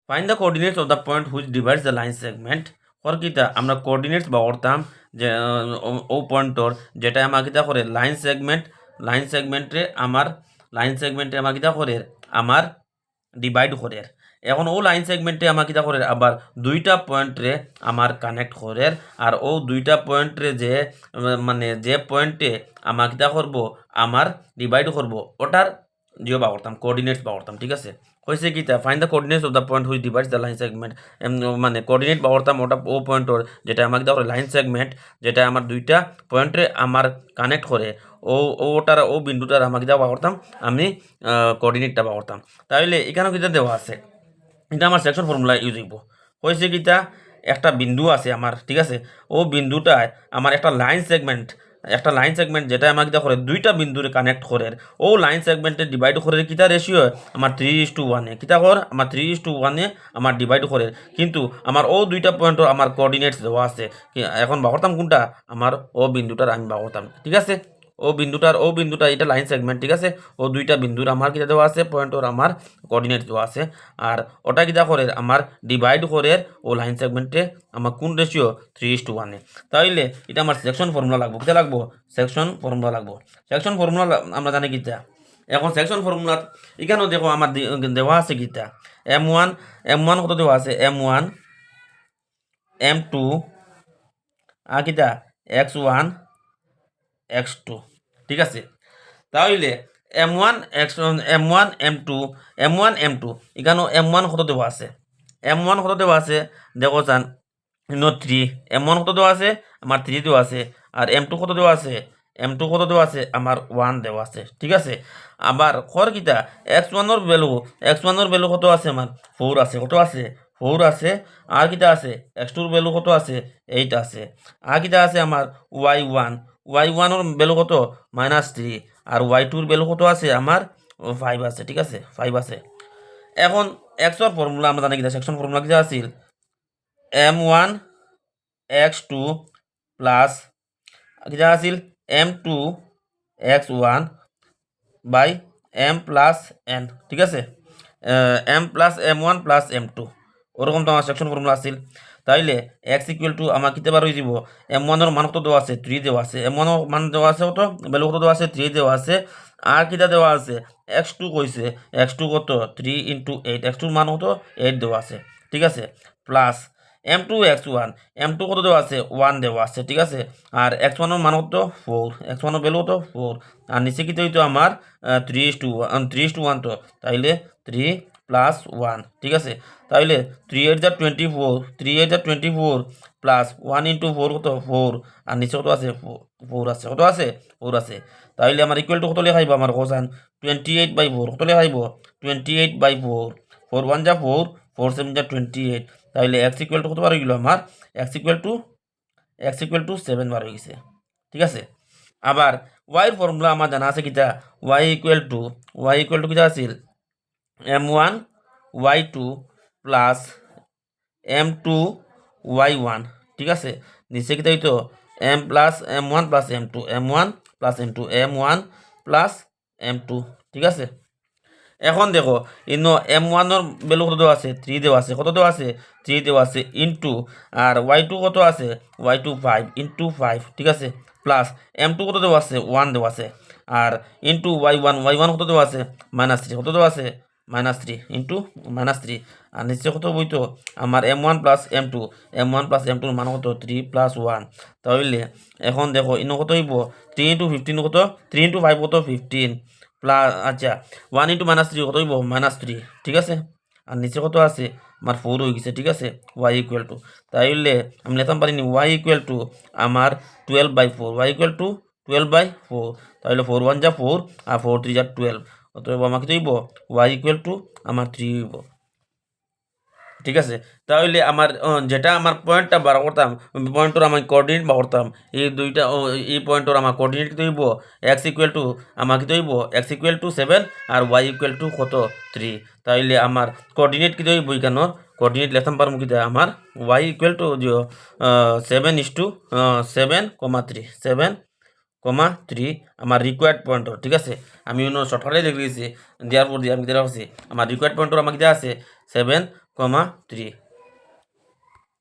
Find the coordinates of the point which divides the line segment. কিতা আমরা coordinates বা করতাম যে ও পয়েন্টর যেটা আমার কিতা করে লাইন সেগমেন্টে আমার কিতা করে আমার ডিভাইড করে। এখন ও লাইন সেগমেন্টে আমার কিতা করে আবার দুইটা পয়েন্টরে আমার কানেক্ট করে। আর ও দুইটা পয়েন্টরে যে মানে যে পয়েন্টে আমার কিতা করব আমার ডিভাইড করব ওটার জিও বা করতাম কোঅর্ডিনেটস বা করতাম। ঠিক আছে, হয়েছে কিতা find the coordinates of the point which divides the line segment. মানে কোঅর্ডিনেট বা করতাম ওটা ও পয়েন্টর যেটা আমাকে দেওয়া লাইন সেগমেন্ট যেটা আমার দুইটা পয়েন্টে আমার কানেক্ট করে। ও বিন্দুটার আমাকে দেওয়া করতাম আমি কোঅর্ডিনেটটা বা করতাম। তাহলে এখানেও কিতা দেওয়া আছে, এটা আমার সেকশন ফর্মুলা ইউজ হইব। হয়েছে কিতা একটা বিন্দু আছে আমার, ঠিক আছে, ও বিন্দুটায় আমার একটা লাইন সেগমেন্ট যেটা আমাকে কিতা করে দুইটা বিন্দুরে কানেক্ট করে। ও লাইন সেগমেন্টে ডিভাইড করে কিতা রেশিও আমার 3:1 কিতা কর আমার 3:1 আমার ডিভাইড করে। কিন্তু আমার ও দুইটা পয়েন্টও আমার কোঅর্ডিনেটস দেওয়া আছে। এখন বাহরতাম কোনটা আমার ও বিন্দুটার আমি বাহরতাম। ঠিক আছে, ও বিন্দুটা এটা লাইন সেগমেন্ট। ঠিক আছে, ও দুইটা বিন্দুর আমার কিতা দেওয়া আছে পয়েন্টর আমার কোঅর্ডিনেট দেওয়া আছে। আর ওটা কিতা করে আমার ডিভাইড করে ও লাইন সেগমেন্টে আমার কোন রেশিও 3:1। তাইলে এটা আমার সেকশন ফর্মুলা লাগবো। কিতা লাগবো? সেকশন ফর্মুলা লাগবো। সেকশন ফর্মুলা আমরা জানি কিতা। এখন সেকশন ফর্মুলা এখানেও দেখো আমার দেওয়া আছে কিতা এম ওয়ান কত দেওয়া আছে M1 M2 আর কিতা X1 X2। ঠিক আছে, তাহলে M1 M2 এখানেও M1 কত দেওয়া আছে দেখো চান 3। M1 কত দেওয়া আছে আমার 3 দেওয়া আছে। আর M2 কত দেওয়া আছে আমার 1 দেওয়া আছে। ঠিক আছে, আবার কিতা X1 এর ভ্যালু কত আছে আমার 4 আছে। কত আছে 4 আছে। আর কিতা আছে X2 এর ভ্যালু কত আছে 8 আছে। আর কিতা আছে আমার Y1 এর ভ্যালু কত -3। আর Y2 এর ভ্যালু কত আছে আমার 5 আছে। ঠিক আছে, 5 আছে। এখন X এর ফর্মুলা আমরা জানি কিতা, সেকশন ফর্মুলা কিতা আছিল M1 X2 প্লাস কিতা আছিল M2 X1 by M plus N। ঠিক আছে, M plus M1 plus M2 ওরকম তো আমার সেকশন ফর্মুলা আছিল। তাইলে X ইকুয়াল টু আমার কিতে বার হয়ে যাব M1 এর মান কত দেওয়া আছে 3 দেওয়া আছে। M1 এর মান দেওয়া আছে কত ভ্যালু কত দেওয়া আছে 3 দেওয়া আছে। আর কিটা দেওয়া আছে X2 কইছে X2 কত 3 × 8 X2 এর মান কত 8 দেওয়া আছে। ঠিক আছে, প্লাস M2 X1 M2 কত দেওয়া আছে 1 দেওয়া আছে। ঠিক আছে, আর X1 এর মান কত 4 X1 এর ভ্যালু কত 4। আর নিচে কি হইতো আমার 3:1 তো, তাইলে 3 প্লাস 1। ঠিক আছে, তাইলে 3 8 যা 24 প্লাস 1 × 4 কত 4। আর নিচে কত আছে 4 আছে। কত আছে 4 আছে। তাইলে আমার ইকুয়াল টু কত লেখাইব আমার কোসান 28/4 কত লেখাইব 28/4। 4 1 যা 4 4 7 যা 28। তাইলে X ইকুয়াল টু কত বার হয়ে গেল আমার X ইকুয়াল টু 7 বার হয়ে গেছে। ঠিক আছে, আবার y এর ফর্মুলা আমার জানা আছে কিটা y ইকুয়াল টু কিটা আছিল M1 Y2 plus M2 Y1। ঠিক আছে, নিচে কিটা হইতো M1 plus M1 plus M2। ঠিক আছে, এখন দেখো ইনো M1 এর ভ্যালু কত দেওয়া আছে 3 দেওয়া আছে। কত দেওয়া আছে 3 দেওয়া আছে ইনটু আর Y2 কত আছে Y2 5 × 5। ঠিক আছে, প্লাস M2 কত দেওয়া আছে 1 দেওয়া আছে। আর ইনটু Y1 কত দেওয়া আছে -3। কত দেওয়া আছে -3 ইনটু -3। আর নিচে কত বইতো আমার M1 প্লাস M2 এর মান কত 3 প্লাস 1। তাহলে এখন দেখো ইনো কত হইব 3 × 15 কত 3 × 5 কত 15 প্লাস আচ্ছা 1 × -3 কত হইব -3। ঠিক আছে, আর নিচে কত আছে আমার 4 হয়ে গেছে। ঠিক আছে, y ইকুয়াল টু তাইলে আমি লিখতাম পারিনি y ইকুয়াল টু আমার 12/4 y ইকুয়াল টু 12/4। তাহলে 4 1 যা 4 আর 4 3 যা 12। অতএব আমাকে তো হইব y ইকুয়াল টু আমার 3 হইব। ঠিক আছে, তাহলে আমার যেটা আমার পয়েন্টটা বার করতাম পয়েন্টর আমি কোঅর্ডিনেট বার করতাম এই দুইটা এই পয়েন্টর আমার কোঅর্ডিনেট কত হইব x ইকুয়াল টু আমার কত হইব x ইকুয়াল টু 7 আর y ইকুয়াল টু কত 3। তাইলে আমার কোঅর্ডিনেট কত হইব এখানে কোঅর্ডিনেট লিখতাম পারবো কি আমার y ইকুয়াল টু 7:7,3 আমার রিকোয়ার্ড পয়েন্টর। ঠিক আছে, আমি অন্য শর্টকাটে লিখে দিয়েছি দেওয়ার পর দিয়ে আমি দেওয়া হচ্ছে আমার রিকোয়ার্ড পয়েন্টর আমাকে দেওয়া আছে 7, কমা 3